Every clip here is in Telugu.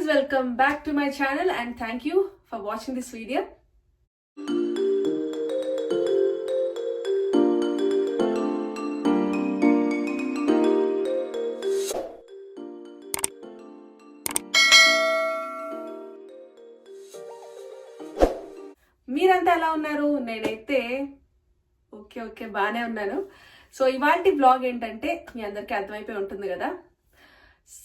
welcome back to my channel and thank you for watching this video. మీరంతా ఎలా ఉన్నారు? నేనైతే ఓకే బాగానే ఉన్నాను. సో ఇవాల్టి బ్లాగ్ ఏంటంటే మీ అందరికీ అర్థమైపోయి ఉంటుంది కదా,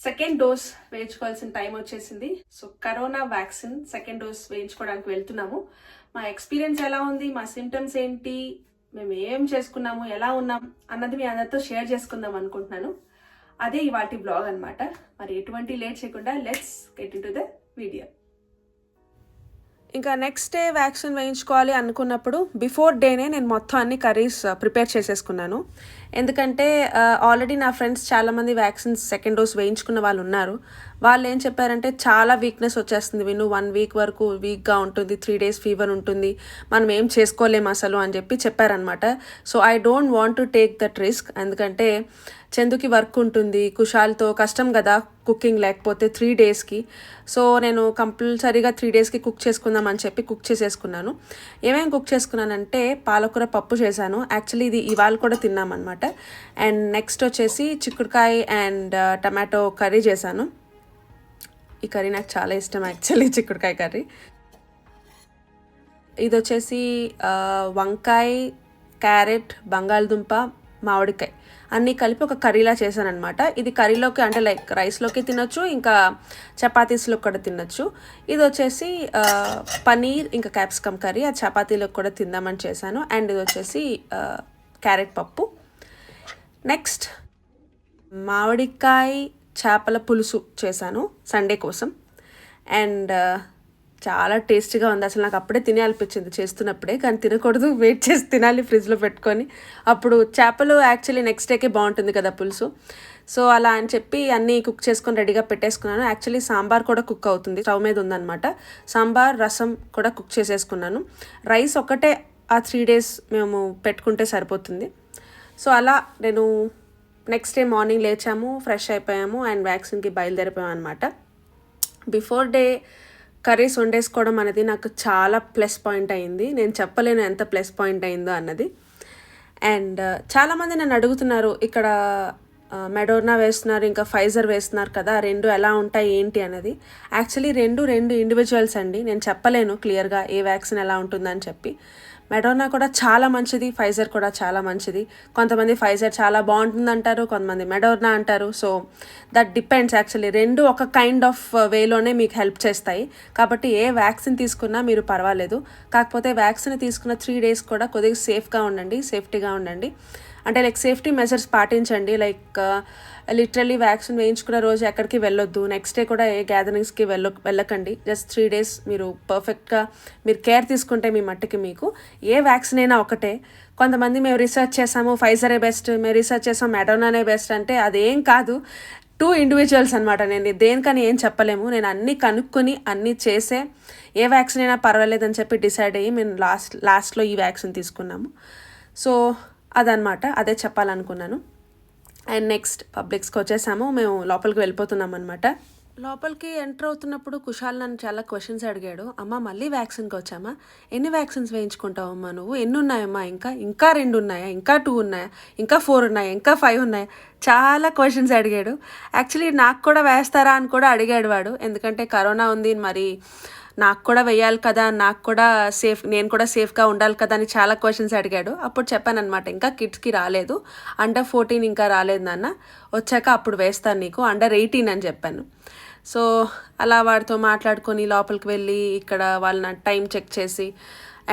సెకండ్ డోస్ వేయించుకోవాల్సిన టైం వచ్చేసింది. So corona vaccine second dose వేయించుకోవడానికి వెళ్తున్నాము. మా ఎక్స్పీరియన్స్ ఎలా ఉంది, మా సిమ్టమ్స్ ఏంటి, మేము ఏం చేసుకున్నాము, ఎలా ఉన్నాం అన్నది మీ అందరితో షేర్ చేసుకుందాం అనుకుంటున్నాను. అదే ఇవాల్టి బ్లాగ్ అనమాట. మరి ఎటువంటి లేట్ చేయకుండా let's get into the video. ఇంకా నెక్స్ట్ డే వ్యాక్సిన్ వేయించుకోవాలి అనుకున్నప్పుడు బిఫోర్ డేనే నేను మొత్తం అన్ని కర్రీస్ ప్రిపేర్ చేసేసుకున్నాను. ఎందుకంటే ఆల్రెడీ నా ఫ్రెండ్స్ చాలామంది వ్యాక్సిన్స్ సెకండ్ డోస్ వేయించుకున్న వాళ్ళు ఉన్నారు. వాళ్ళు ఏం చెప్పారంటే చాలా వీక్నెస్ వచ్చేస్తుంది, విను 1 వీక్ వరకు వీక్గా ఉంటుంది, 3 days ఫీవర్ ఉంటుంది, మనం ఏం చేసుకోలేము అసలు అని చెప్పారనమాట. So I don't want to take that risk. ఎందుకంటే చందుకి వర్క్ ఉంటుంది, కుషాల్తో కష్టం కదా కుకింగ్ లేకపోతే 3 daysకి. సో నేను కంపల్సరీగా 3 daysకి కుక్ చేసుకుందాం అని చెప్పి కుక్ చేసేసుకున్నాను. ఏమేమి కుక్ చేసుకున్నానంటే పాలకూర పప్పు చేశాను. యాక్చువల్లీ ఇది ఇవాళ కూడా తిన్నామన్నమాట. అండ్ నెక్స్ట్ వచ్చేసి చిక్కుడుకాయ అండ్ టమాటో కర్రీ చేశాను. ఈ కర్రీ నాకు చాలా ఇష్టం యాక్చువల్లీ, చిక్కుడుకాయ కర్రీ. ఇది వచ్చేసి వంకాయ, క్యారెట్, బంగాళదుంప, మామిడికాయ అన్నీ కలిపి ఒక కర్రీలా చేశాను అనమాట. ఇది కర్రీలోకి అంటే లైక్ రైస్లోకి తినొచ్చు, ఇంకా చపాతీస్లో కూడా తినొచ్చు. ఇది వచ్చేసి పనీర్ ఇంకా క్యాప్సికమ్ కర్రీ, అది చపాతీలోకి కూడా తిందామని చేశాను. అండ్ ఇది వచ్చేసి క్యారెట్ పప్పు. నెక్స్ట్ మామిడికాయ చేపల పులుసు చేశాను సండే కోసం. అండ్ చాలా టేస్టీగా ఉంది. అసలు నాకు అప్పుడే తినాలనిపించింది చేస్తున్నప్పుడే, కానీ తినకూడదు, వెయిట్ చేసి తినాలి ఫ్రిడ్జ్లో పెట్టుకొని. అప్పుడు చేపలు యాక్చువల్లీ నెక్స్ట్ డేకే బాగుంటుంది కదా పులుసు. సో అలా అని చెప్పి అన్నీ కుక్ చేసుకొని రెడీగా పెట్టేసుకున్నాను. యాక్చువల్లీ సాంబార్ కూడా కుక్ అవుతుంది, స్టవ్ మీద ఉందన్నమాట. సాంబార్, రసం కూడా కుక్ చేసేసుకున్నాను. రైస్ ఒకటే ఆ 3 days మేము పెట్టుకుంటే సరిపోతుంది. సో అలా నేను నెక్స్ట్ డే మార్నింగ్ లేచాము, ఫ్రెష్ అయిపోయాము అండ్ వ్యాక్సిన్కి బయలుదేరిపోయాము అనమాట. బిఫోర్ డే కర్రీస్ వండేసుకోవడం అనేది నాకు చాలా ప్లస్ పాయింట్ అయింది. నేను చెప్పలేను ఎంత ప్లస్ పాయింట్ అయిందో అన్నది. అండ్ చాలామంది నన్ను అడుగుతున్నారు, ఇక్కడ మెడోర్నా వేస్తున్నారు, ఇంకా ఫైజర్ వేస్తున్నారు కదా, రెండు ఎలా ఉంటాయి ఏంటి అన్నది. యాక్చువల్లీ రెండు ఇండివిజువల్స్ అండి. నేను చెప్పలేను క్లియర్గా ఏ వ్యాక్సిన్ ఎలా ఉంటుందని చెప్పి. మెడోర్నా కూడా చాలా మంచిది, ఫైజర్ కూడా చాలా మంచిది. కొంతమంది ఫైజర్ చాలా బాగుంటుంది అంటారు, కొంతమంది మెడోర్నా అంటారు. So that depends. యాక్చువల్లీ రెండు ఒక కైండ్ ఆఫ్ వేలోనే మీకు హెల్ప్ చేస్తాయి. కాబట్టి ఏ వ్యాక్సిన్ తీసుకున్నా మీరు పర్వాలేదు. కాకపోతే వ్యాక్సిన్ తీసుకున్న 3 days కూడా కొద్దిగా సేఫ్టీగా ఉండండి. అంటే లైక్ సేఫ్టీ మెజర్స్ పాటించండి. లైక్ లిటరలీ వ్యాక్సిన్ వేయించుకున్న రోజు ఎక్కడికి వెళ్ళొద్దు, నెక్స్ట్ డే కూడా ఏ గ్యాదరింగ్స్కి వెళ్ళకండి. జస్ట్ 3 days మీరు పర్ఫెక్ట్గా మీరు కేర్ తీసుకుంటే మీ మట్టుకి మీకు ఏ వ్యాక్సిన్ అయినా ఒకటే. కొంతమంది మేము రీసెర్చ్ చేసాము ఫైజరే బెస్ట్, మేము రీసెర్చ్ చేసాం మెడోనానే బెస్ట్ అంటే అదేం కాదు. 2 individuals అనమాట. నేను దేనికని ఏం చెప్పలేము. నేను అన్నీ కనుక్కొని అన్నీ చేసే ఏ వ్యాక్సిన్ అయినా పర్వాలేదని చెప్పి డిసైడ్ అయ్యి మేము లాస్ట్లో ఈ వ్యాక్సిన్ తీసుకున్నాము. సో అదనమాట, అదే చెప్పాలనుకున్నాను. అండ్ నెక్స్ట్ పబ్లిక్స్కి వచ్చేసాము, మేము లోపలికి వెళ్ళిపోతున్నాం అనమాట. లోపలికి ఎంటర్ అవుతున్నప్పుడు కుషాల్ నన్ను చాలా క్వశ్చన్స్ అడిగాడు. అమ్మ మళ్ళీ వ్యాక్సిన్కి వచ్చామా, ఎన్ని వ్యాక్సిన్స్ వేయించుకుంటావమ్మా నువ్వు, ఎన్ని ఉన్నాయమ్మా, ఇంకా 2 ఉన్నాయా, ఇంకా 2 ఉన్నాయా, ఇంకా 4 ఉన్నాయా, ఇంకా 5 ఉన్నాయా, చాలా క్వశ్చన్స్ అడిగాడు. యాక్చువల్లీ నాకు కూడా వేస్తారా అని కూడా అడిగాడు వాడు. ఎందుకంటే కరోనా ఉంది, మరి నాకు కూడా వేయాలి కదా, నేను కూడా సేఫ్గా ఉండాలి కదా అని చాలా క్వశ్చన్స్ అడిగాడు. అప్పుడు చెప్పాను అనమాట, ఇంకా కిడ్స్కి రాలేదు, అండర్ 14 ఇంకా రాలేదు నాన్న, వచ్చాక అప్పుడు వేస్తాను నీకు, అండర్ 18 అని చెప్పాను. సో అలా వాడితో మాట్లాడుకొని లోపలికి వెళ్ళి ఇక్కడ వాళ్ళ టైం చెక్ చేసి.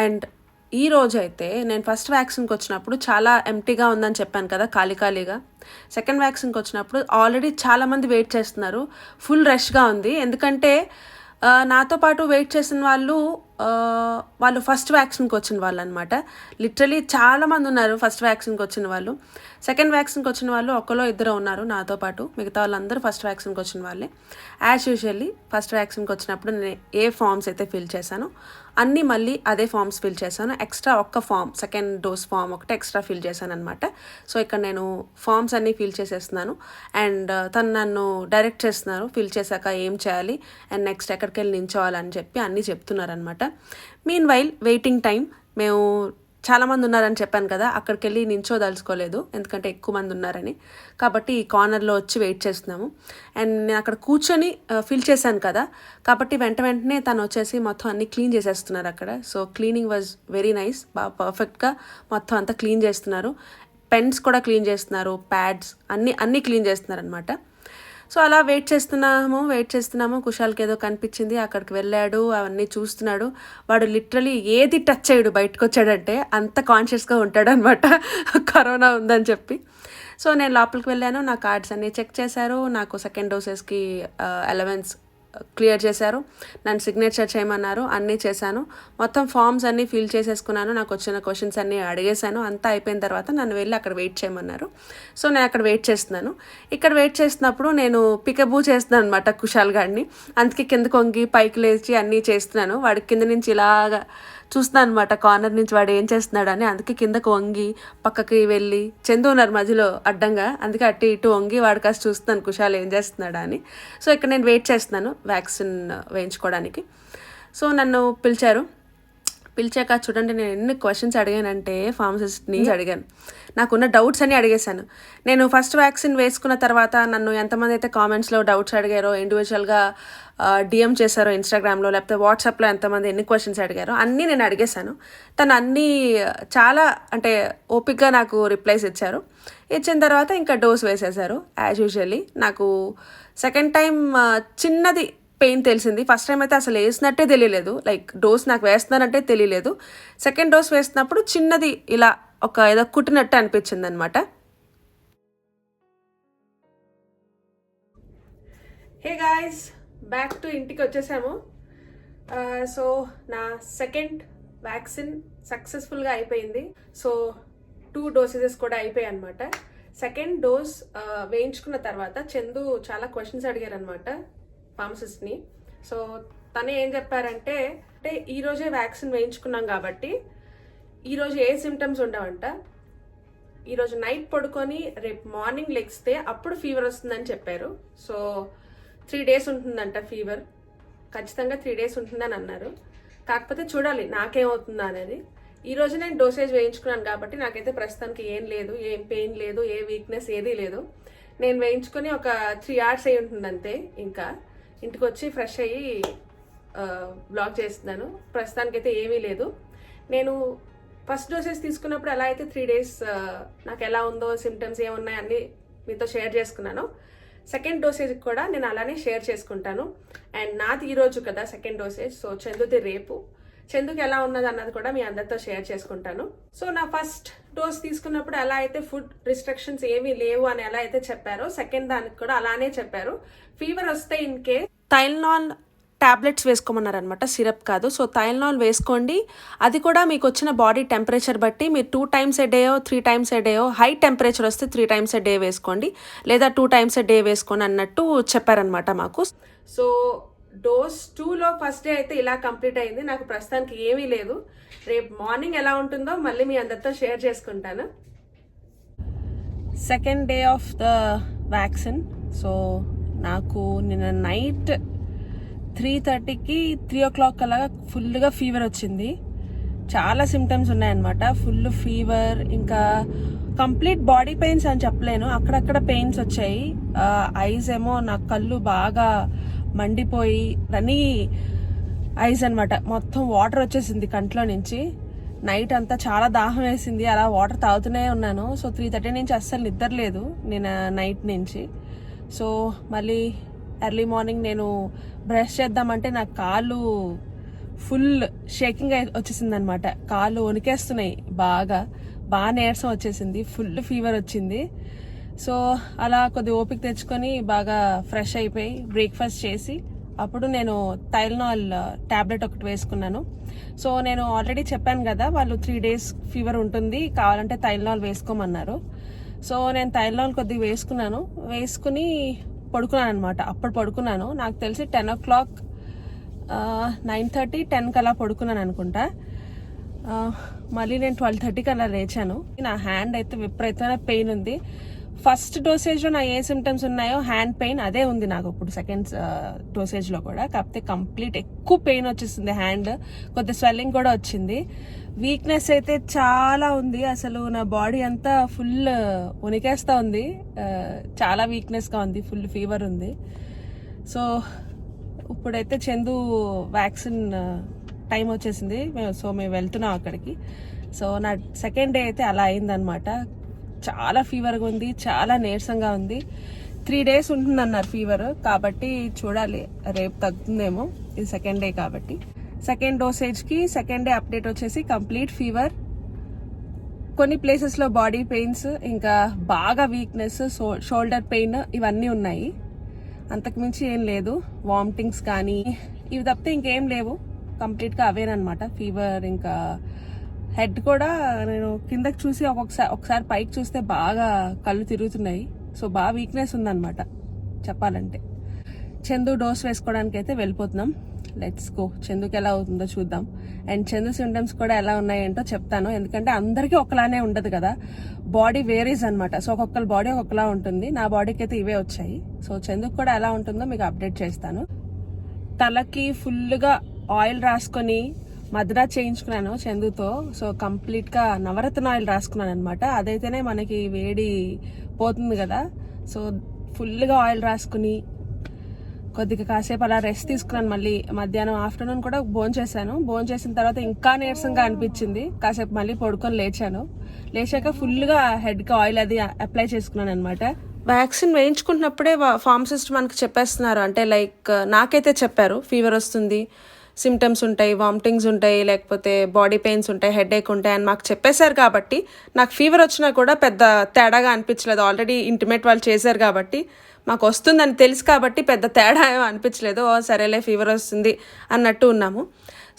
అండ్ ఈ రోజు అయితే నేను ఫస్ట్ వ్యాక్సిన్కి వచ్చినప్పుడు చాలా ఎంప్టీగా ఉందని చెప్పాను కదా, ఖాళీగా. సెకండ్ వ్యాక్సిన్కి వచ్చినప్పుడు ఆల్రెడీ చాలామంది వెయిట్ చేస్తున్నారు, ఫుల్ రష్గా ఉంది. ఎందుకంటే నాతో పాటు వెయిట్ చేసిన వాళ్ళు వాళ్ళు ఫస్ట్ వ్యాక్సిన్కి వచ్చిన వాళ్ళు అనమాట. లిటరలీ చాలామంది ఉన్నారు ఫస్ట్ వ్యాక్సిన్కి వచ్చిన వాళ్ళు. సెకండ్ వ్యాక్సిన్కి వచ్చిన వాళ్ళు ఒకరో ఇద్దరు ఉన్నారు నాతో పాటు. మిగతా వాళ్ళందరూ ఫస్ట్ వ్యాక్సిన్కి వచ్చిన వాళ్ళే. యాజ్ యూజువల్లీ ఫస్ట్ వ్యాక్సిన్కి వచ్చినప్పుడు నేను ఏ ఫామ్స్ అయితే ఫిల్ చేశానో అన్నీ మళ్ళీ అదే ఫామ్స్ ఫిల్ చేశాను. ఎక్స్ట్రా ఒక్క ఫామ్, సెకండ్ డోస్ ఫామ్ ఒకటి ఎక్స్ట్రా ఫిల్ చేశాను అనమాట. సో ఇక్కడ నేను ఫామ్స్ అన్నీ ఫిల్ చేసేస్తున్నాను అండ్ తను నన్ను డైరెక్ట్ చేస్తున్నారు ఫిల్ చేశాక ఏం చేయాలి అండ్ నెక్స్ట్ ఎక్కడికి వెళ్ళి నించోవాలని చెప్పి అన్నీ చెప్తున్నారనమాట. మీన్ వైల్ వెయిటింగ్ టైం, మేము చాలామంది ఉన్నారని చెప్పాను కదా, అక్కడికి వెళ్ళి నించోదలుచుకోలేదు ఎందుకంటే ఎక్కువ మంది ఉన్నారని. కాబట్టి ఈ కార్నర్లో వచ్చి వెయిట్ చేస్తున్నాము అండ్ నేను అక్కడ కూర్చొని ఫిల్ చేశాను కదా, కాబట్టి వెంటనే తను వచ్చేసి మొత్తం అన్నీ క్లీన్ చేసేస్తున్నారు అక్కడ. So cleaning was very nice, బాగా పర్ఫెక్ట్గా మొత్తం అంతా క్లీన్ చేస్తున్నారు. పెన్స్ కూడా క్లీన్ చేస్తున్నారు, ప్యాడ్స్ అన్నీ క్లీన్ చేస్తున్నారు అనమాట. సో అలా వెయిట్ చేస్తున్నాము. కుషాల్కి ఏదో కనిపించింది, అక్కడికి వెళ్ళాడు, అవన్నీ చూస్తున్నాడు. వాడు లిటరలీ ఏది టచ్ చేయడు బయటకు వచ్చాడంటే, అంత కాన్షియస్గా ఉంటాడు అనమాట కరోనా ఉందని చెప్పి. సో నేను లోపలికి వెళ్ళాను, నా కార్డ్స్ అన్నీ చెక్ చేశారు, నాకు సెకండ్ డోసెస్కి అలవెన్స్ క్లియర్ చేశారు, నన్ను సిగ్నేచర్ చేయమన్నారు, అన్నీ చేశాను. మొత్తం ఫామ్స్ అన్నీ ఫిల్ చేసేసుకున్నాను, నాకు వచ్చిన క్వశ్చన్స్ అన్నీ అడిగేశాను. అంతా అయిపోయిన తర్వాత నన్ను వెళ్ళి అక్కడ వెయిట్ చేయమన్నారు. సో నేను అక్కడ వెయిట్ చేస్తున్నాను. ఇక్కడ వెయిట్ చేస్తున్నప్పుడు నేను పికబూ చేస్తున్నాను అనమాట కుషాల్ గాడిని. అందుకే కిందకు వంగి పైకి లేచి అన్నీ చేస్తున్నాను. వాడి కింద నుంచి ఇలాగా చూస్తున్నాను అనమాట, కార్నర్ నుంచి వాడు ఏం చేస్తున్నాడు అని. అందుకే కిందకు వంగి పక్కకి వెళ్ళి, చందు ఉన్నారు మధ్యలో అడ్డంగా, అందుకే అటు ఇటు వంగి వాడి కాస్త చూస్తున్నాను కుషాల్ ఏం చేస్తున్నాడా అని. సో ఇక్కడ నేను వెయిట్ చేస్తున్నాను వ్యాక్సిన్ వేయించుకోవడానికి. సో నన్ను పిలిచాక చూడండి నేను ఎన్ని క్వశ్చన్స్ అడిగానంటే ఫార్మసిస్ట్ని అడిగాను, నాకున్న డౌట్స్ అన్నీ అడిగేశాను. నేను ఫస్ట్ వ్యాక్సిన్ వేసుకున్న తర్వాత నన్ను ఎంతమంది అయితే కామెంట్స్లో డౌట్స్ అడిగారో, ఇండివిజువల్గా డిఎం చేశారో ఇన్స్టాగ్రామ్లో, లేకపోతే వాట్సాప్లో ఎంతమంది ఎన్ని క్వశ్చన్స్ అడిగారో అన్నీ నేను అడిగేశాను. తను అన్నీ చాలా అంటే ఓపిక్గా నాకు రిప్లైస్ ఇచ్చారు. ఇచ్చిన తర్వాత ఇంకా డోస్ వేసేశారు యాజ్ యూజువల్లీ. నాకు సెకండ్ టైం చిన్నది పెయిన్ తెలిసింది. ఫస్ట్ టైం అయితే అసలు వేసినట్టే తెలియలేదు, లైక్ డోస్ నాకు వేస్తున్నారంటే తెలియలేదు. సెకండ్ డోస్ వేస్తున్నప్పుడు చిన్నది ఇలా ఒక ఏదో కుట్టినట్టు అనిపించింది అనమాట. హే గాయ్స్, బ్యాక్ టు ఇంటికి వచ్చేసాము. సో నా సెకండ్ వ్యాక్సిన్ సక్సెస్ఫుల్గా అయిపోయింది. సో 2 డోసెస్ కూడా అయిపోయాయి అనమాట. సెకండ్ డోస్ వేయించుకున్న తర్వాత చందు చాలా క్వశ్చన్స్ అడిగారు అనమాట ఫార్మసిస్ట్ని. సో తనే ఏం చెప్పారంటే, ఈరోజే వ్యాక్సిన్ వేయించుకున్నాం కాబట్టి ఈరోజు ఏ సిమ్టమ్స్ ఉండవంట, ఈరోజు నైట్ పడుకొని రేపు మార్నింగ్ లెగిస్తే అప్పుడు ఫీవర్ వస్తుందని చెప్పారు. సో 3 days ఉంటుందంట ఫీవర్, ఖచ్చితంగా 3 days ఉంటుందని అన్నారు. కాకపోతే చూడాలి నాకేమవుతుందా అనేది. ఈరోజు నేను డోసేజ్ వేయించుకున్నాను కాబట్టి నాకైతే ప్రస్తుతానికి ఏం లేదు, ఏం పెయిన్ లేదు, ఏ వీక్నెస్ ఏదీ లేదు. నేను వేయించుకొని ఒక 3 hours అయి ఉంటుంది అంతే. ఇంకా ఇంటికి వచ్చి ఫ్రెష్ అయ్యి బ్లాగ్ చేస్తున్నాను. ప్రస్తుతానికైతే ఏమీ లేదు. నేను ఫస్ట్ డోసెస్ తీసుకున్నప్పుడు ఎలా అయితే 3 days నాకు ఎలా ఉందో, సిమ్టమ్స్ ఏమున్నాయి అన్నీ మీతో షేర్ చేసుకున్నాను. సెకండ్ డోసేజ్ కూడా నేను అలానే షేర్ చేసుకుంటాను. అండ్ నాది ఈరోజు కదా సెకండ్ డోసేజ్, సో చందుది రేపు. చందుకి ఎలా ఉన్నది అన్నది కూడా మీ అందరితో షేర్ చేసుకుంటాను. సో నా ఫస్ట్ డోస్ తీసుకున్నప్పుడు ఎలా అయితే ఫుడ్ రిస్ట్రిక్షన్స్ ఏమీ లేవు అని ఎలా అయితే చెప్పారో, సెకండ్ దానికి కూడా అలానే చెప్పారు. ఫీవర్ వస్తే in case Tylenol tablets వేసుకోమన్నారనమాట, syrup కాదు. సో టైల్నాల్ వేసుకోండి, అది కూడా మీకు వచ్చిన బాడీ టెంపరేచర్ బట్టి మీరు 2 times a day 3 times a day, high temperature వస్తే 3 times a day వేసుకోండి, లేదా 2 times a day వేసుకోండి అన్నట్టు చెప్పారనమాట మాకు. సో డోస్ 2లో ఫస్ట్ డే అయితే ఇలా కంప్లీట్ అయింది. నాకు ప్రస్తుతానికి ఏమీ లేదు. రేపు మార్నింగ్ ఎలా ఉంటుందో మళ్ళీ మీ అందరితో షేర్ చేసుకుంటాను. Second day of the vaccine. So నాకు నిన్న నైట్ 3:30కి 3 o'clock అలా ఫుల్గా ఫీవర్ వచ్చింది. చాలా సిమ్టమ్స్ ఉన్నాయన్నమాట. ఫుల్ ఫీవర్, ఇంకా కంప్లీట్ బాడీ పెయిన్స్ అని చెప్పలేను, అక్కడక్కడ పెయిన్స్ వచ్చాయి. ఐస్ ఏమో నా కళ్ళు బాగా మండిపోయి రన్నీ ఐస్ అనమాట, మొత్తం వాటర్ వచ్చేసింది కంట్లో నుంచి. నైట్ అంతా చాలా దాహం వేసింది, అలా వాటర్ తాగుతూనే ఉన్నాను. సో 3:30 నుంచి అస్సలు నిద్ర లేదు నేను నైట్ నుంచి. సో మళ్ళీ ఎర్లీ మార్నింగ్ నేను బ్రష్ చేద్దామంటే నాకు కాళ్ళు ఫుల్ షేకింగ్ వచ్చేసింది అనమాట, కాళ్ళు వణికేస్తున్నాయి, బాగా నీరసం వచ్చేసింది, ఫుల్ ఫీవర్ వచ్చింది. సో అలా కొద్ది ఓపిక తెచ్చుకొని బాగా ఫ్రెష్ అయిపోయి బ్రేక్ఫాస్ట్ చేసి అప్పుడు నేను టైల్నాల్ ట్యాబ్లెట్ ఒకటి వేసుకున్నాను. సో నేను ఆల్రెడీ చెప్పాను కదా, వాళ్ళు 3 days ఫీవర్ ఉంటుంది, కావాలంటే టైల్నాల్ వేసుకోమన్నారు. సో నేను టైల్నాల్ కొద్దిగా వేసుకుని పడుకున్నాను అనమాట. అప్పుడు పడుకున్నాను, నాకు తెలిసి 10 o'clock 9:30 10 కలా పడుకున్నాను అనుకుంటా. మళ్ళీ నేను 12:30 అలా లేచాను. నా హ్యాండ్ అయితే విపరీతమైన పెయిన్ ఉంది. ఫస్ట్ డోసేజ్లో నా ఏ సిమ్టమ్స్ ఉన్నాయో హ్యాండ్ పెయిన్ అదే ఉంది నాకు ఇప్పుడు సెకండ్ డోసేజ్లో కూడా. కాకపోతే కంప్లీట్ ఎక్కువ పెయిన్ వచ్చేసింది, హ్యాండ్ కొద్ది స్వెల్లింగ్ కూడా వచ్చింది. వీక్నెస్ అయితే చాలా ఉంది, అసలు నా బాడీ అంతా ఫుల్ ఉనికేస్తూ ఉంది, చాలా వీక్నెస్గా ఉంది, ఫుల్ ఫీవర్ ఉంది. సో ఇప్పుడైతే చందు వ్యాక్సిన్ టైం వచ్చేసింది, సో మేము వెళ్తున్నాం అక్కడికి. సో నా సెకండ్ డే అయితే అలా అయిందనమాట. చాలా ఫీవర్గా ఉంది, చాలా నీరసంగా ఉంది. 3 days ఉంటుందన్నారు ఫీవర్, కాబట్టి చూడాలి రేపు తగ్గుతుందేమో. ఇది సెకండ్ డే కాబట్టి. సెకండ్ డోసేజ్కి సెకండ్ డే అప్డేట్ వచ్చేసి కంప్లీట్ ఫీవర్, కొన్ని ప్లేసెస్లో బాడీ పెయిన్స్, ఇంకా బాగా వీక్నెస్, షోల్డర్ పెయిన్ ఇవన్నీ ఉన్నాయి. అంతకుమించి ఏం లేదు. వామిటింగ్స్ కానీ ఇవి తప్పితే ఇంకేం లేవు, కంప్లీట్గా అవేనమాట. ఫీవర్, ఇంకా హెడ్ కూడా నేను కిందకి చూసి ఒకసారి పైకి చూస్తే బాగా కళ్ళు తిరుగుతున్నాయి. సో బాగా వీక్నెస్ ఉందన్నమాట చెప్పాలంటే. చందు డోస్ వేసుకోవడానికి అయితే వెళ్ళిపోతున్నాం. Let's go. చందుకి ఎలా అవుతుందో చూద్దాం. అండ్ చందు సింటమ్స్ కూడా ఎలా ఉన్నాయంటో చెప్తాను, ఎందుకంటే అందరికీ ఒకలానే ఉండదు కదా, బాడీ వేరీస్ అనమాట. సో ఒక్కొక్కరి బాడీ ఒక్కొక్కలా ఉంటుంది. నా బాడీకి అయితే ఇవే వచ్చాయి. సో చందుకు కూడా ఎలా ఉంటుందో మీకు అప్డేట్ చేస్తాను. తలకి ఫుల్గా ఆయిల్ రాసుకొని మద్రా చేయించుకున్నాను చందుతో. సో కంప్లీట్గా నవరత్న ఆయిల్ రాసుకున్నాను అనమాట. అదైతేనే మనకి వేడి పోతుంది కదా. సో ఫుల్గా ఆయిల్ రాసుకుని కొద్దిగా కాసేపు అలా రెస్ట్ తీసుకున్నాను. మళ్ళీ మధ్యాహ్నం ఆఫ్టర్నూన్ కూడా భోంచేసాను. భోంచేసిన తర్వాత ఇంకా నీరసంగా అనిపించింది, కాసేపు మళ్ళీ పడుకొని లేచాక ఫుల్గా హెడ్కి ఆయిల్ అది అప్లై చేసుకున్నాను అనమాట. వ్యాక్సిన్ వేయించుకుంటున్నప్పుడే ఫార్మసిస్ట్ మనకు చెప్పేస్తున్నారు, అంటే లైక్ నాకైతే చెప్పారు ఫీవర్ వస్తుంది, సిమ్టమ్స్ ఉంటాయి, వామిటింగ్స్ ఉంటాయి, లేకపోతే బాడీ పెయిన్స్ ఉంటాయి, హెడేక్ ఉంటాయి అని మాకు చెప్పేశారు. కాబట్టి నాకు ఫీవర్ వచ్చినా కూడా పెద్ద తేడాగా అనిపించలేదు. ఆల్రెడీ ఇంటిమేట్ వాళ్ళు చేశారు కాబట్టి మాకు వస్తుందని తెలుసు కాబట్టి పెద్ద తేడా ఏమో అనిపించలేదు. సరేలే ఫీవర్ వస్తుంది అన్నట్టు ఉన్నాము.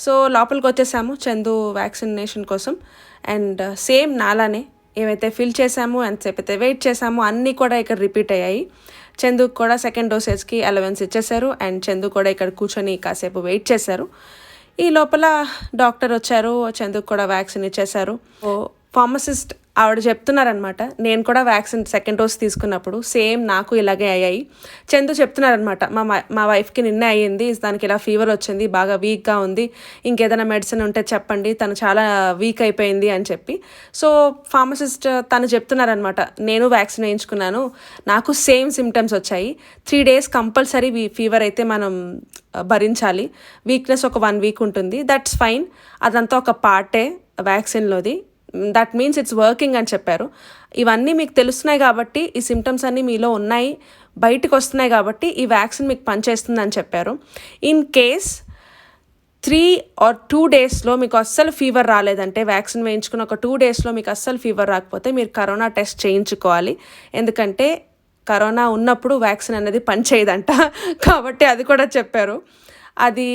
సో లోపలికి వచ్చేసాము చందు వ్యాక్సినేషన్ కోసం. అండ్ సేమ్ నాలానే ఏమైతే ఫిల్ చేసామో, ఎంతసేపు అయితే వెయిట్ చేసామో అన్నీ కూడా ఇక్కడ రిపీట్ అయ్యాయి. చందుకు కూడా సెకండ్ డోసేజ్కి అలవెన్స్ ఇచ్చేశారు. అండ్ చందు కూడా ఇక్కడ కూర్చొని కాసేపు వెయిట్ చేశారు. ఈ లోపల డాక్టర్ వచ్చారు, చందుకు కూడా వ్యాక్సిన్ ఇచ్చేశారు. ఫార్మసిస్ట్ ఆవిడ చెప్తున్నారనమాట, నేను కూడా వ్యాక్సిన్ సెకండ్ డోస్ తీసుకున్నప్పుడు సేమ్ నాకు ఇలాగే అయ్యాయి. చందు చెప్తున్నారనమాట, మా వైఫ్కి నిన్నే అయ్యింది, దానికి ఇలా ఫీవర్ వచ్చింది, బాగా వీక్గా ఉంది, ఇంకేదైనా మెడిసిన్ ఉంటే చెప్పండి, తను చాలా వీక్ అయిపోయింది అని చెప్పి. సో ఫార్మసిస్ట్ తను చెప్తున్నారనమాట, నేను వ్యాక్సిన్ వేయించుకున్నాను, నాకు సేమ్ సిమ్టమ్స్ వచ్చాయి, 3 days కంపల్సరీ ఫీవర్ అయితే మనం భరించాలి, వీక్నెస్ ఒక 1 week ఉంటుంది, దట్స్ ఫైన్, అదంతా ఒక పార్టే వ్యాక్సిన్లోది, దట్ మీన్స్ ఇట్స్ వర్కింగ్ అని చెప్పారు. ఇవన్నీ మీకు తెలుస్తున్నాయి కాబట్టి, ఈ సిమ్టమ్స్ అన్నీ మీలో ఉన్నాయి, బయటకు వస్తున్నాయి కాబట్టి ఈ వ్యాక్సిన్ మీకు పనిచేస్తుంది అని చెప్పారు. ఇన్ కేస్ 3 or 2 daysలో మీకు అస్సలు ఫీవర్ రాలేదంటే, వ్యాక్సిన్ వేయించుకున్న ఒక 2 daysలో మీకు అస్సలు ఫీవర్ రాకపోతే మీరు కరోనా టెస్ట్ చేయించుకోవాలి. ఎందుకంటే కరోనా ఉన్నప్పుడు వ్యాక్సిన్ అనేది పనిచేయదంట కాబట్టి అది కూడా చెప్పారు. అది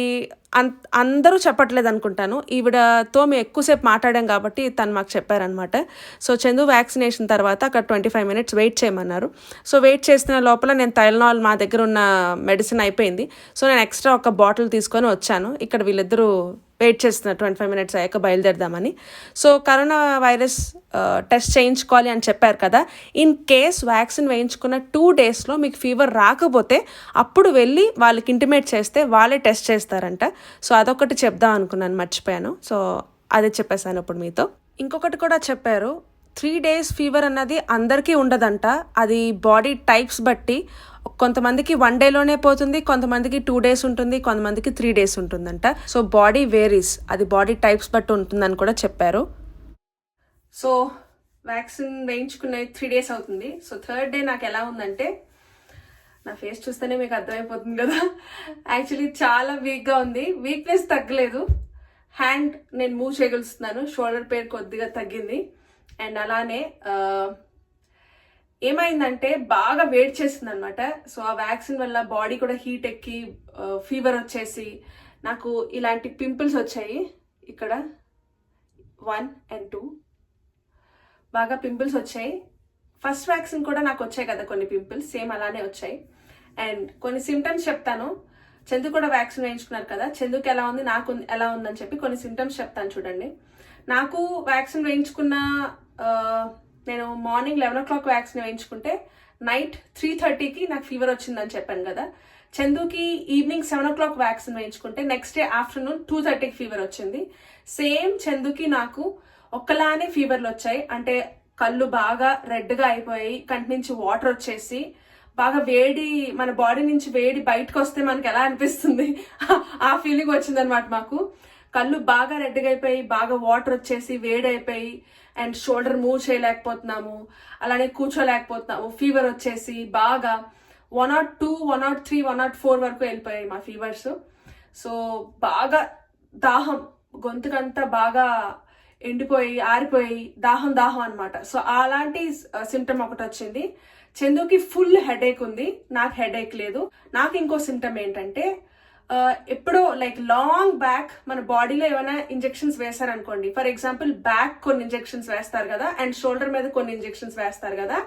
అందరూ చెప్పట్లేదు అనుకుంటాను, ఈవిడతో మేము ఎక్కువసేపు మాట్లాడాం కాబట్టి తను మాకు చెప్పారనమాట. సో చందు వ్యాక్సినేషన్ తర్వాత అక్కడ 25 minutes వెయిట్ చేయమన్నారు. సో వెయిట్ చేసిన లోపల నేను టైల్నాల్, మా దగ్గర ఉన్న మెడిసిన్ అయిపోయింది. సో నేను ఎక్స్ట్రా ఒక బాటిల్ తీసుకొని వచ్చాను. ఇక్కడ వీళ్ళిద్దరూ వెయిట్ చేస్తున్నారు 25 minutes అయ్యాక బయలుదేరదామని. సో కరోనా వైరస్ టెస్ట్ చేయించుకోవాలి అని చెప్పారు కదా, ఇన్ కేస్ వ్యాక్సిన్ వేయించుకున్న 2 daysలో మీకు ఫీవర్ రాకపోతే అప్పుడు వెళ్ళి వాళ్ళకి ఇంటిమేట్ చేస్తే వాళ్ళే టెస్ట్ చేస్తారంట. సో అదొకటి చెప్దాం అనుకున్నాను, మర్చిపోయాను. సో అదే చెప్పేశాను ఇప్పుడు మీతో. ఇంకొకటి కూడా చెప్పారు, 3 days ఫీవర్ అన్నది అందరికీ ఉండదంట, అది బాడీ టైప్స్ బట్టి, కొంతమందికి 1 dayలోనే పోతుంది, కొంతమందికి 2 days ఉంటుంది, కొంతమందికి 3 days ఉంటుందంట. సో బాడీ వేరీస్, అది బాడీ టైప్స్ బట్టి ఉంటుందని కూడా చెప్పారు. సో వ్యాక్సిన్ వేయించుకునే 3 days అవుతుంది. సో 3rd day నాకు ఎలా ఉందంటే, నా ఫేస్ చూస్తేనే మీకు అర్థమైపోతుంది కదా, యాక్చువల్లీ చాలా వీక్గా ఉంది. వీక్నెస్ తగ్గలేదు, హ్యాండ్ నేను మూవ్ చేయగలుగుతున్నాను, షోల్డర్ పెయిన్ కొద్దిగా తగ్గింది. అండ్ అలానే ఏమైందంటే బాగా వేడి చేసింది అనమాట. సో ఆ వ్యాక్సిన్ వల్ల బాడీ కూడా హీట్ ఎక్కి ఫీవర్ వచ్చేసి నాకు ఇలాంటి పింపుల్స్ వచ్చాయి. ఇక్కడ 1 and 2 బాగా పింపుల్స్ వచ్చాయి. ఫస్ట్ వ్యాక్సిన్ కూడా నాకు వచ్చాయి కదా కొన్ని పింపుల్స్, సేమ్ అలానే వచ్చాయి. అండ్ కొన్ని సిమ్టమ్స్ చెప్తాను. చందు కూడా వ్యాక్సిన్ వేయించుకున్నారు కదా, చందుకి ఎలా ఉంది నాకు ఎలా ఉందని చెప్పి కొన్ని సిమ్టమ్స్ చెప్తాను చూడండి. నాకు వ్యాక్సిన్ వేయించుకున్న నేను మార్నింగ్ 11 o'clock వ్యాక్సిన్ వేయించుకుంటే నైట్ 3:30కి నాకు ఫీవర్ వచ్చిందని చెప్పాను కదా. చందుకి ఈవినింగ్ 7 o'clock వ్యాక్సిన్ వేయించుకుంటే నెక్స్ట్ డే ఆఫ్టర్నూన్ 2:30కి ఫీవర్ వచ్చింది. సేమ్ చందుకి నాకు ఒక్కలానే ఫీవర్లు వచ్చాయి. అంటే కళ్ళు బాగా రెడ్గా అయిపోయి కంటి నుంచి వాటర్ వచ్చేసి బాగా వేడి, మన బాడీ నుంచి వేడి బయటకు వస్తే మనకి ఎలా అనిపిస్తుంది ఆ ఫీలింగ్ వచ్చింది అనమాట. మాకు కళ్ళు బాగా రెడ్గా అయిపోయి బాగా వాటర్ వచ్చేసి వేడి అయిపోయి అండ్ షోల్డర్ మూవ్ చేయలేకపోతున్నాము, అలానే కూర్చోలేకపోతున్నాము. ఫీవర్ వచ్చేసి బాగా 102, 103, 104 వరకు వెళ్ళిపోయాయి మా ఫీవర్స్. సో బాగా దాహం, గొంతుకంతా బాగా ఎండిపోయి ఆరిపోయి దాహం అనమాట. సో అలాంటి సిమ్టమ్ ఒకటి వచ్చింది. చందుకి ఫుల్ హెడేక్ ఉంది, నాకు హెడేక్ లేదు. నాకు ఇంకో సిమ్టమ్ ఏంటంటే ఎప్పుడో లైక్ లాంగ్ బ్యాక్ మన బాడీలో ఏమైనా ఇంజెక్షన్స్ వేస్తారనుకోండి, ఫర్ ఎగ్జాంపుల్ బ్యాక్ కొన్ని ఇంజెక్షన్స్ వేస్తారు కదా అండ్ షోల్డర్ మీద కొన్ని ఇంజెక్షన్స్ వేస్తారు కదా,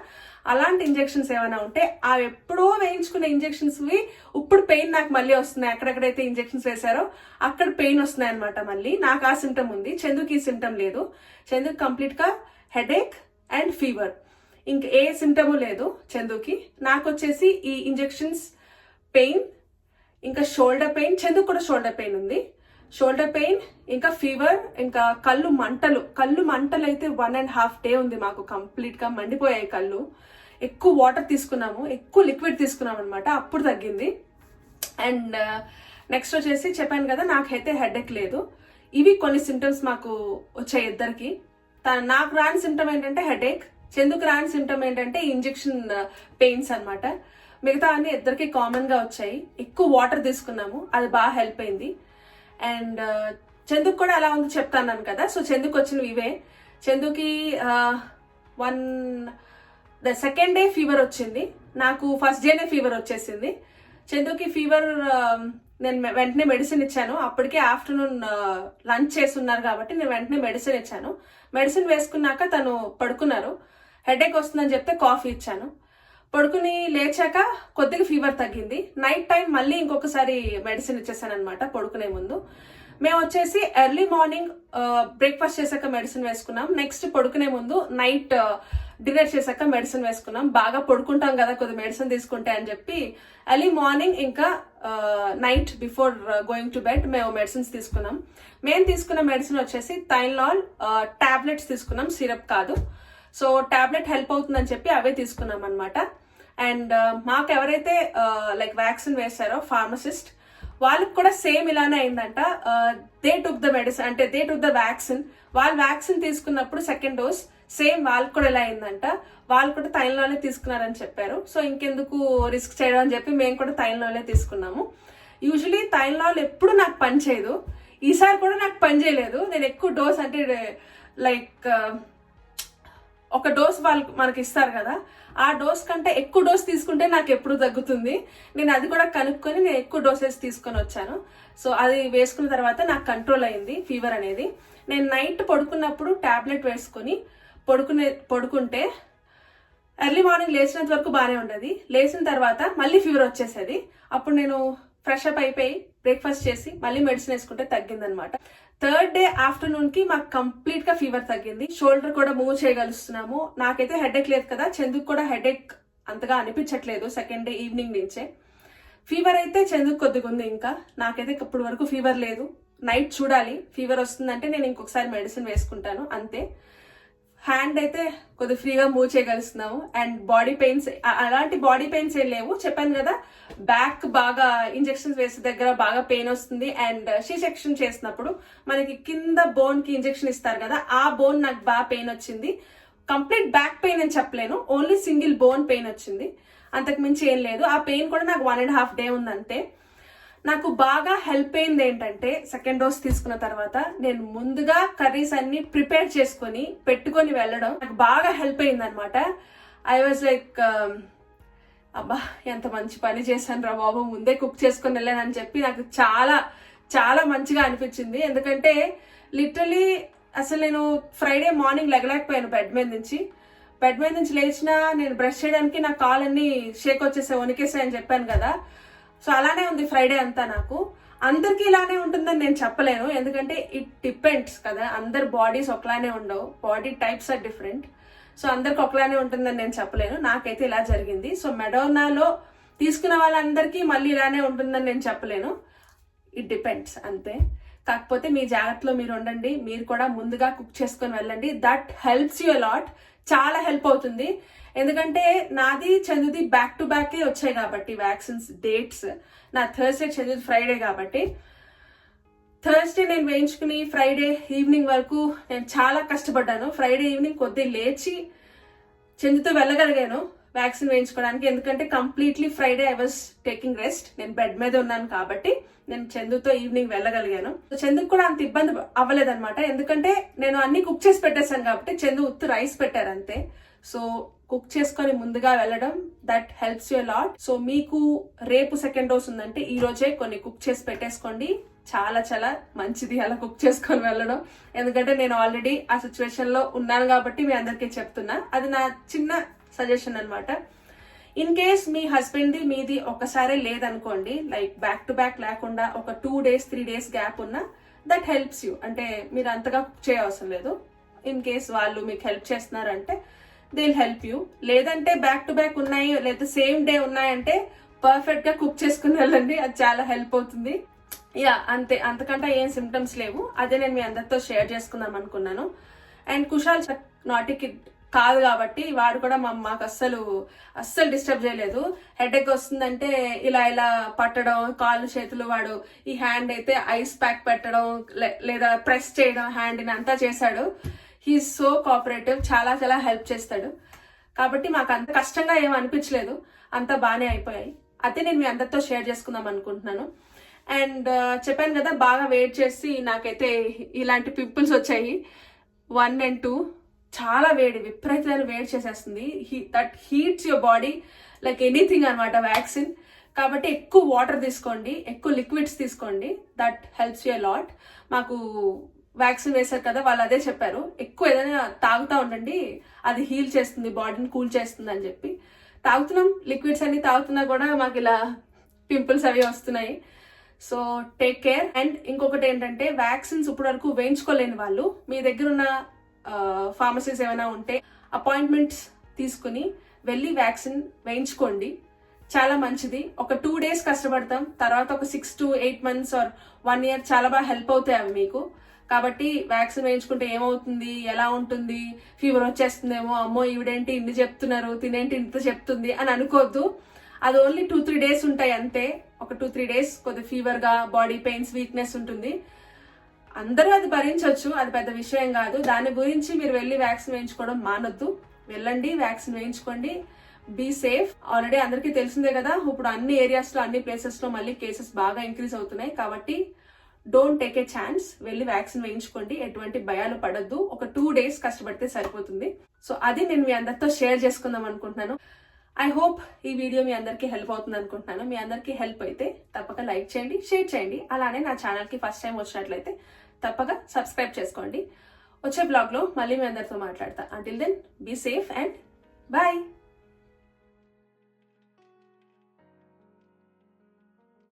అలాంటి ఇంజెక్షన్స్ ఏమైనా ఉంటే ఆ ఎప్పుడో వేయించుకున్న ఇంజెక్షన్స్ ఇప్పుడు పెయిన్ నాకు మళ్ళీ వస్తున్నాయి. ఎక్కడెక్కడైతే ఇంజెక్షన్స్ వేశారో అక్కడ పెయిన్ వస్తున్నాయి అనమాట. మళ్ళీ నాకు ఆ సిమ్టమ్ ఉంది, చందుకి ఈ సిమ్టమ్ లేదు. చందుకి కంప్లీట్ గా హెడేక్ అండ్ ఫీవర్, ఇంక ఏ సిమ్టము లేదు చందుకి. నాకు వచ్చేసి ఈ ఇంజెక్షన్స్ పెయిన్, ఇంకా షోల్డర్ పెయిన్, చందుకు కూడా షోల్డర్ పెయిన్ ఉంది. షోల్డర్ పెయిన్, ఇంకా ఫీవర్, ఇంకా కళ్ళు మంటలు అయితే 1.5 day ఉంది మాకు. కంప్లీట్ గా మండిపోయాయి కళ్ళు. ఎక్కువ వాటర్ తీసుకున్నాము, ఎక్కువ లిక్విడ్ తీసుకున్నాం అనమాట, అప్పుడు తగ్గింది. అండ్ నెక్స్ట్ వచ్చేసి చెప్పాను కదా నాకైతే హెడేక్ లేదు. ఇవి కొన్ని సిమ్టమ్స్ మాకు వచ్చాయి ఇద్దరికి. నాకు రాని సిమ్టమ్ ఏంటంటే హెడేక్, చందుకు రాని సిమ్టమ్ ఏంటంటే ఇంజెక్షన్ పెయిన్స్ అనమాట. మిగతా అన్ని ఇద్దరికి కామన్ గా వచ్చాయి. ఎక్కువ వాటర్ తీసుకున్నాము, అది బాగా హెల్ప్ అయింది. అండ్ చందుకు కూడా ఎలా ఉందో చెప్తాను కదా. సో చందుకు వచ్చినవి ఇవే. చందుకి ద సెకండ్ డే ఫీవర్ వచ్చింది, నాకు ఫస్ట్ డేనే ఫీవర్ వచ్చేసింది. చందుకి ఫీవర్ నేను వెంటనే మెడిసిన్ ఇచ్చాను. అప్పటికే ఆఫ్టర్నూన్ లంచ్ చేస్తున్నారు కాబట్టి నేను వెంటనే మెడిసిన్ ఇచ్చాను. మెడిసిన్ వేసుకున్నాక తను పడుకున్నారు. హెడేక్ వస్తుందని చెప్తే కాఫీ ఇచ్చాను. పడుకుని లేచాక కొద్దిగా ఫీవర్ తగ్గింది. నైట్ టైం మళ్ళీ ఇంకొకసారి మెడిసిన్ ఇచ్చేసాను అనమాట పడుకునే ముందు. మేము వచ్చేసి ఎర్లీ మార్నింగ్ బ్రేక్ఫాస్ట్ చేశాక మెడిసిన్ వేసుకున్నాం. నెక్స్ట్ పడుకునే ముందు నైట్ డిన్నర్ చేశాక మెడిసిన్ వేసుకున్నాం. బాగా పడుకుంటాం కదా కొద్ది మెడిసిన్ తీసుకుంటే అని చెప్పి ఎర్లీ మార్నింగ్ ఇంకా night before going to bed మేము మెడిసిన్స్ తీసుకున్నాం. మేము తీసుకున్న మెడిసిన్ వచ్చేసి థైలాల్ టాబ్లెట్స్ తీసుకున్నాం, సిరప్ కాదు. సో టాబ్లెట్ హెల్ప్ అవుతుందని చెప్పి అవే తీసుకున్నాం అనమాట. అండ్ మాకు ఎవరైతే లైక్ వ్యాక్సిన్ వేశారో ఫార్మసిస్ట్, వాళ్ళకి కూడా సేమ్ ఇలానే అయిందంట. దే టుక్ ద మెడిసిన్, అంటే దే టుక్ ద వ్యాక్సిన్. వాళ్ళు వ్యాక్సిన్ తీసుకున్నప్పుడు సెకండ్ డోస్ సేమ్ వాళ్ళకి కూడా ఇలా అయిందంట. వాళ్ళు కూడా థైలానే తీసుకున్నారని చెప్పారు. సో ఇంకెందుకు రిస్క్ చేయడం అని చెప్పి మేము కూడా థైలానే తీసుకున్నాము. యూజువలీ థైలాల్ ఎప్పుడు నాకు పని చేయదు, ఈసారి కూడా నాకు పని చేయలేదు. నేను ఎక్కువ డోస్ అంటే లైక్ ఒక డోస్ వాళ్ళు మనకి ఇస్తారు కదా, ఆ డోస్ కంటే ఎక్కువ డోస్ తీసుకుంటే నాకు ఎప్పుడు తగ్గుతుంది. నేను అది కూడా కనుక్కొని నేను ఎక్కువ డోసెస్ తీసుకొని వచ్చాను. సో అది వేసుకున్న తర్వాత నాకు కంట్రోల్ అయింది ఫీవర్ అనేది. నేను నైట్ పడుకున్నప్పుడు టాబ్లెట్ వేసుకొని పడుకుంటే ఎర్లీ మార్నింగ్ లేచినంత వరకు బాగానే ఉండేది. లేచిన తర్వాత మళ్ళీ ఫీవర్ వచ్చేసేది. అప్పుడు నేను ఫ్రెష్ అప్ అయిపోయి బ్రేక్ఫాస్ట్ చేసి మళ్ళీ మెడిసిన్ వేసుకుంటే తగ్గిందనమాట. థర్డ్ డే ఆఫ్టర్నూన్ కి మాకు కంప్లీట్ గా ఫీవర్ తగ్గింది. షోల్డర్ కూడా మూవ్ చేయగలుస్తున్నాము. నాకైతే హెడేక్ లేదు కదా, చందుకు కూడా హెడేక్ అంతగా అనిపించట్లేదు సెకండ్ డే ఈవినింగ్ నుంచే. ఫీవర్ అయితే చందుకు కొద్దిగా ఉంది, ఇంకా నాకైతే ఇప్పుడు వరకు ఫీవర్ లేదు. నైట్ చూడాలి, ఫీవర్ వస్తుందంటే నేను ఇంకొకసారి మెడిసిన్ వేసుకుంటాను అంతే. హ్యాండ్ అయితే కొద్దిగా ఫ్రీగా మూవ్ చేయగలుస్తున్నాము. అండ్ బాడీ పెయిన్స్, అలాంటి బాడీ పెయిన్స్ ఏం లేవు. చెప్పాను కదా బ్యాక్ బాగా ఇంజెక్షన్స్ వేసే దగ్గర బాగా పెయిన్ వస్తుంది. అండ్ సి సెక్షన్ చేసినప్పుడు మనకి కింద బోన్ కి ఇంజెక్షన్ ఇస్తారు కదా, ఆ బోన్ నాకు బాగా పెయిన్ వచ్చింది. కంప్లీట్ బ్యాక్ పెయిన్ అని చెప్పలేను, ఓన్లీ సింగిల్ బోన్ పెయిన్ వచ్చింది, అంతకు మించి ఏం లేదు. ఆ పెయిన్ కూడా నాకు 1.5 day ఉందంతే. నాకు బాగా హెల్ప్ అయింది ఏంటంటే సెకండ్ డోస్ తీసుకున్న తర్వాత నేను ముందుగా కర్రీస్ అన్ని ప్రిపేర్ చేసుకొని పెట్టుకొని వెళ్ళడం నాకు బాగా హెల్ప్ అయింది అనమాట. ఐ వాజ్ లైక్ అబ్బా ఎంత మంచి పని చేశాను రా బాబు, ముందే కుక్ చేసుకొని వెళ్ళానని చెప్పి నాకు చాలా చాలా మంచిగా అనిపించింది. ఎందుకంటే లిటరలీ అసలు నేను ఫ్రైడే మార్నింగ్ లెగలేకపోయాను బెడ్ మీద నుంచి లేచినా నేను బ్రష్ చేయడానికి నా కాలన్నీ షేక్ వచ్చేసాయి, వణికేసాయని చెప్పాను కదా. సో అలానే ఉంది ఫ్రైడే అంతా. నాకు అందరికీ ఇలానే ఉంటుందని నేను చెప్పలేను, ఎందుకంటే ఇట్ డిపెండ్స్ కదా, అందరి బాడీస్ ఒకలానే ఉండవు, body types are different. So అందరికి ఒకలానే ఉంటుందని నేను చెప్పలేను, నాకైతే ఇలా జరిగింది. సో మెడోనాలో తీసుకున్న వాళ్ళందరికీ మళ్ళీ ఇలానే ఉంటుందని నేను చెప్పలేను, ఇట్ డిపెండ్స్ అంతే. కాకపోతే మీ జాగ్రత్తలో మీరు ఉండండి, మీరు కూడా ముందుగా కుక్ చేసుకొని వెళ్ళండి. దట్ హెల్ప్స్ యూ అలాట్, చాలా హెల్ప్ అవుతుంది. ఎందుకంటే నాది చందుది బ్యాక్ టు బ్యాక్ వచ్చాయి కాబట్టి వ్యాక్సిన్స్ డేట్స్, నా థర్స్డే చందుది ఫ్రైడే కాబట్టి థర్స్డే నేను వేయించుకుని ఫ్రైడే ఈవినింగ్ వరకు నేను చాలా కష్టపడ్డాను. ఫ్రైడే ఈవినింగ్ కొద్దిగా లేచి చందుతో వెళ్ళగలిగాను వ్యాక్సిన్ వేయించుకోవడానికి, ఎందుకంటే completely Friday I was taking rest, నేను బెడ్ మీద ఉన్నాను కాబట్టి నేను చందుతో ఈవినింగ్ వెళ్ళగలిగాను. చందుకు కూడా అంత ఇబ్బంది అవ్వలేదన్నమాట, ఎందుకంటే నేను అన్ని కుక్ చేసి పెట్టేశాను కాబట్టి చందు ఉత్తు రైస్ పెట్టారు అంతే. సో కుక్ చేసుకొని ముందుగా వెళ్ళడం that helps you lot. So మీకు రేపు సెకండ్ డోస్ ఉందంటే ఈ రోజే కొన్ని కుక్ చేసి పెట్టేసుకోండి, చాలా చాలా మంచిది అలా కుక్ చేసుకొని వెళ్ళడం. ఎందుకంటే నేను ఆల్రెడీ ఆ సిచ్యువేషన్ లో ఉన్నాను కాబట్టి మీ అందరికీ చెప్తున్నా, అది నా చిన్న సజెషన్ అనమాట. In case me husband the మీది ఒకసారి లేదనుకోండి, లైక్ బ్యాక్ టు బ్యాక్ లేకుండా ఒక 2 days 3 days గ్యాప్ ఉన్నా దట్ హెల్ప్స్ యూ. అంటే మీరు అంతగా కుక్ చేయవసరం లేదు. ఇన్ కేస్ వాళ్ళు మీకు హెల్ప్ చేస్తున్నారంటే దే విల్ హెల్ప్ యూ. లేదంటే బ్యాక్ టు బ్యాక్ ఉన్నాయి లేదా సేమ్ డే ఉన్నాయంటే పర్ఫెక్ట్ గా కుక్ చేసుకుని వెళ్ళండి, అది చాలా హెల్ప్ అవుతుంది. యా అంతే, అంతకంటే ఏం సిమ్టమ్స్ లేవు. అదే నేను మీ అందరితో షేర్ చేసుకుందాం అనుకున్నాను. అండ్ కుషాల్ నాటి కిడ్ కాదు కాబట్టి వాడు కూడా మాకు అస్సలు డిస్టర్బ్ చేయలేదు. హెడేక్ వస్తుందంటే ఇలా ఇలా పట్టడం, కాళ్ళు చేతులు, వాడు ఈ హ్యాండ్ అయితే ఐస్ ప్యాక్ పెట్టడం లేదా ప్రెస్ చేయడం హ్యాండ్ని అంతా చేశాడు. హీఈస్ సో కోఆపరేటివ్, చాలా చాలా హెల్ప్ చేస్తాడు. కాబట్టి మాకు అంత కష్టంగా ఏం అనిపించలేదు, అంతా బాగానే అయిపోయాయి. అదే నేను మీ అందరితో షేర్ చేసుకుందాం అనుకుంటున్నాను. అండ్ చెప్పాను కదా, బాగా వెయిట్ చేసి నాకైతే ఇలాంటి పింపుల్స్ వచ్చాయి 1 and 2. చాలా వేడి, విపరీతమైన వేడి చేసేస్తుంది. That heats your body like anything అనమాట వ్యాక్సిన్. కాబట్టి ఎక్కువ వాటర్ తీసుకోండి, ఎక్కువ లిక్విడ్స్ తీసుకోండి, దట్ హెల్ప్స్ యూ లాట్. మాకు వ్యాక్సిన్ వేశారు కదా, వాళ్ళు అదే చెప్పారు, ఎక్కువ ఏదైనా తాగుతూ ఉండండి, అది హీల్ చేస్తుంది, బాడీని కూల్ చేస్తుంది అని చెప్పి తాగుతున్నాం. లిక్విడ్స్ అన్ని తాగుతున్నా కూడా మాకు ఇలా పింపుల్స్ అవి వస్తున్నాయి. So take care. అండ్ ఇంకొకటి ఏంటంటే, వ్యాక్సిన్స్ ఇప్పటి వరకు వేయించుకోలేని వాళ్ళు మీ దగ్గర ఉన్న ఫార్మసీస్ ఏమైనా ఉంటే అపాయింట్మెంట్స్ తీసుకుని వెళ్ళి వ్యాక్సిన్ వేయించుకోండి, చాలా మంచిది. ఒక 2 days కష్టపడతాం, తర్వాత ఒక 6 to 8 months ఆర్ 1 year చాలా బాగా హెల్ప్ అవుతాయి అవి మీకు. కాబట్టి వ్యాక్సిన్ వేయించుకుంటే ఏమవుతుంది, ఎలా ఉంటుంది, ఫీవర్ వచ్చేస్తుందేమో, అమ్మో ఈవిడేంటి ఇన్ని చెప్తున్నారు, తినేంటి ఇంత చెప్తుంది అని అనుకోవద్దు. అది ఓన్లీ 2-3 days ఉంటాయి అంతే. ఒక 2-3 days కొద్ది ఫీవర్ గా, బాడీ పెయిన్స్, వీక్నెస్ ఉంటుంది. అందరూ అది భరించవచ్చు, అది పెద్ద విషయం కాదు. దాని గురించి మీరు వెళ్ళి వ్యాక్సిన్ వేయించుకోవడం మానొద్దు, వెళ్ళండి వ్యాక్సిన్ వేయించుకోండి, బీ సేఫ్. ఆల్రెడీ అందరికీ తెలిసిందే కదా, ఇప్పుడు అన్ని ఏరియాస్ లో అన్ని ప్లేసెస్ లో మళ్ళీ కేసెస్ బాగా ఇంక్రీజ్ అవుతున్నాయి. కాబట్టి డోంట్ టేక్ ఏ ఛాన్స్, వెళ్ళి వ్యాక్సిన్ వేయించుకోండి, ఎటువంటి భయాలు పడద్దు. ఒక 2 days కష్టపడితే సరిపోతుంది. సో అది నేను మీ అందరితో షేర్ చేసుకుందాం అనుకుంటున్నాను. ఐ హోప్ ఈ వీడియో మీ అందరికీ హెల్ప్ అవుతుంది అనుకుంటున్నాను. మీ అందరికీ హెల్ప్ అయితే తప్పక లైక్ చేయండి, షేర్ చేయండి. అలానే నా ఛానల్కి ఫస్ట్ టైం వచ్చినట్లయితే తప్పక సబ్స్క్రైబ్ చేసుకోండి. వచ్చే బ్లాగ్లో మళ్ళీ మీ అందరితో మాట్లాడతా. Until then be safe and bye.